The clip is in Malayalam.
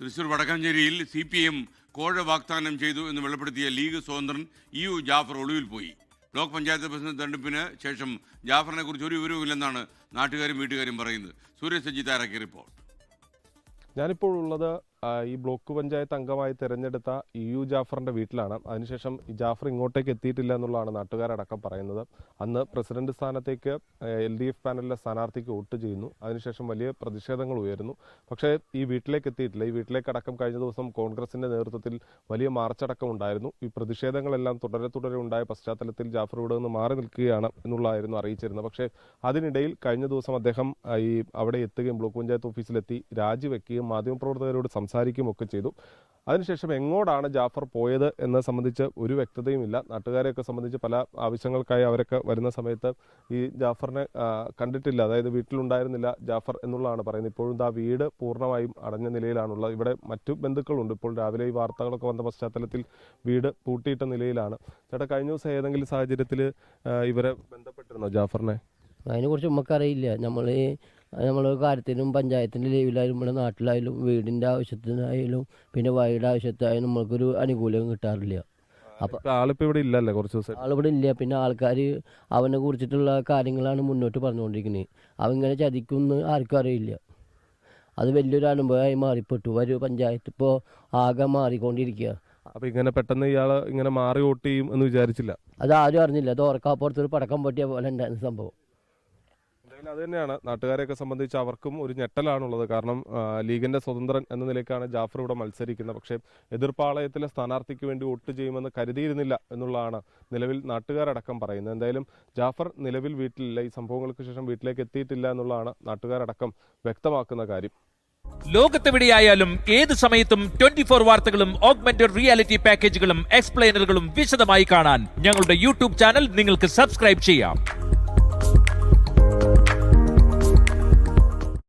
തൃശൂർ വടക്കാഞ്ചേരിയിൽ CPM കോഴ വാഗ്ദാനം ചെയ്തു എന്ന് വെളിപ്പെടുത്തിയ ലീഗ് സ്വതന്ത്രൻ EU ജാഫർ ഒളിവിൽ പോയി. ബ്ലോക്ക് പഞ്ചായത്ത് പ്രസിഡന്റ് തെരഞ്ഞെടുപ്പിന് ശേഷം ജാഫറിനെ കുറിച്ച് ഒരു വിവരവുമില്ലെന്നാണ് നാട്ടുകാരും വീട്ടുകാരും പറയുന്നത്. സൂര്യ സജി തയ്യാറാക്കിയ റിപ്പോർട്ട്. ഞാനിപ്പോൾ ഉള്ളത് ഈ ബ്ലോക്ക് പഞ്ചായത്ത് അംഗമായി തിരഞ്ഞെടുത്ത EU ജാഫറിന്റെ വീട്ടിലാണ്. അതിനുശേഷം ജാഫർ ഇങ്ങോട്ടേക്ക് എത്തിയിട്ടില്ല എന്നുള്ളതാണ് നാട്ടുകാരടക്കം പറയുന്നത്. അന്ന് പ്രസിഡന്റ് സ്ഥാനത്തേക്ക് LDF പാനലിലെ സ്ഥാനാർത്ഥിക്ക് വോട്ട് ചെയ്യുന്നു. അതിനുശേഷം വലിയ പ്രതിഷേധങ്ങൾ ഉയരുന്നു. പക്ഷേ ഈ വീട്ടിലേക്ക് എത്തിയിട്ടില്ല. ഈ വീട്ടിലേക്കടക്കം കഴിഞ്ഞ ദിവസം കോൺഗ്രസിന്റെ നേതൃത്വത്തിൽ വലിയ മാർച്ചടക്കം ഉണ്ടായിരുന്നു. ഈ പ്രതിഷേധങ്ങളെല്ലാം തുടരെ ഉണ്ടായ പശ്ചാത്തലത്തിൽ ജാഫർ ഇവിടെ നിന്ന് മാറി നിൽക്കുകയാണ് എന്നുള്ളതായിരുന്നു അറിയിച്ചിരുന്നത്. പക്ഷേ അതിനിടയിൽ കഴിഞ്ഞ ദിവസം അദ്ദേഹം അവിടെ എത്തുകയും ബ്ലോക്ക് പഞ്ചായത്ത് ഓഫീസിലെത്തി രാജിവെക്കുകയും മാധ്യമപ്രവർത്തകരോട് സംസാരിക്കുകയൊക്കെ ചെയ്തു. അതിനുശേഷം എങ്ങോട്ടാണ് ജാഫർ പോയത് എന്നത് സംബന്ധിച്ച് ഒരു വ്യക്തതയുമില്ല. നാട്ടുകാരെയൊക്കെ സംബന്ധിച്ച് പല ആവശ്യങ്ങൾക്കായി അവരൊക്കെ വരുന്ന സമയത്ത് ഈ ജാഫറിനെ കണ്ടിട്ടില്ല, അതായത് വീട്ടിലുണ്ടായിരുന്നില്ല ജാഫർ എന്നുള്ളതാണ് പറയുന്നത്. ഇപ്പോഴും വീട് പൂർണ്ണമായും അടഞ്ഞ നിലയിലാണുള്ളത്. ഇവിടെ മറ്റു ബന്ധുക്കളുണ്ട്. ഇപ്പോൾ രാവിലെ ഈ വാർത്തകളൊക്കെ വന്ന പശ്ചാത്തലത്തിൽ വീട് പൂട്ടിയിട്ട നിലയിലാണ്. ചേട്ടാ, കഴിഞ്ഞ ദിവസം ഏതെങ്കിലും സാഹചര്യത്തിൽ ഇവരെ ബന്ധപ്പെട്ടിരുന്നോ ജാഫറിനെ? അതിനെക്കുറിച്ച് നമുക്കറിയില്ല. നമ്മൾ കാര്യത്തിനും പഞ്ചായത്തിൻ്റെ ലീവിലായാലും ഇവിടെ നാട്ടിലായാലും വീടിൻ്റെ ആവശ്യത്തിനായാലും പിന്നെ വഴിയുടെ ആവശ്യത്തിനായാലും നമ്മൾക്കൊരു ആനുകൂല്യം കിട്ടാറില്ല. അപ്പം ആളിപ്പോൾ ഇവിടെ ഇല്ലല്ലേ? കുറച്ച് ദിവസം ആളിവിടെ ഇല്ല. പിന്നെ ആൾക്കാർ അവനെ കുറിച്ചിട്ടുള്ള കാര്യങ്ങളാണ് മുന്നോട്ട് പറഞ്ഞുകൊണ്ടിരിക്കുന്നത്. അവങ്ങനെ ചതിക്കുമെന്ന് ആർക്കും അറിയില്ല. അത് വലിയൊരു അനുഭവമായി മാറിപ്പെട്ടു. ഒരു പഞ്ചായത്ത് ഇപ്പോൾ ആകെ മാറിക്കൊണ്ടിരിക്കുക. അപ്പം ഇങ്ങനെ പെട്ടെന്ന് ഇയാൾ ഇങ്ങനെ മാറി വോട്ട് ചെയ്യും എന്ന് വിചാരിച്ചില്ല. അത് ആരും അറിഞ്ഞില്ല. അത് ഓർക്കാപ്പുറത്തൊരു പടക്കം പൊട്ടിയ പോലെ ഉണ്ടായിരുന്ന സംഭവം. അത് തന്നെയാണ് നാട്ടുകാരെയൊക്കെ സംബന്ധിച്ച് അവർക്കും ഒരു ഞെട്ടലാണുള്ളത്. കാരണം ലീഗിന്റെ സ്വതന്ത്രൻ എന്ന നിലയ്ക്കാണ് ജാഫർ ഇവിടെ മത്സരിക്കുന്നത്. പക്ഷേ എതിർപ്പാളയത്തിലെ സ്ഥാനാർത്ഥിക്ക് വേണ്ടി വോട്ട് ചെയ്യുമെന്ന് കരുതിയിരുന്നില്ല എന്നുള്ളതാണ് നിലവിൽ നാട്ടുകാരടക്കം പറയുന്നത്. എന്തായാലും ജാഫർ നിലവിൽ വീട്ടിലില്ല. ഈ സംഭവങ്ങൾക്ക് ശേഷം വീട്ടിലേക്ക് എത്തിയിട്ടില്ല എന്നുള്ളതാണ് നാട്ടുകാരടക്കം വ്യക്തമാക്കുന്ന കാര്യം. ലോകത്തെവിടെയായാലും ഏത് സമയത്തും 24 വാർത്തകളും ഓഗ്മെന്റഡ് റിയാലിറ്റി പാക്കേജുകളും എക്സ്പ്ലെയിനറുകളും വിശദമായി കാണാൻ ഞങ്ങളുടെ YouTube ചാനൽ നിങ്ങൾക്ക് സബ്സ്ക്രൈബ് ചെയ്യാം.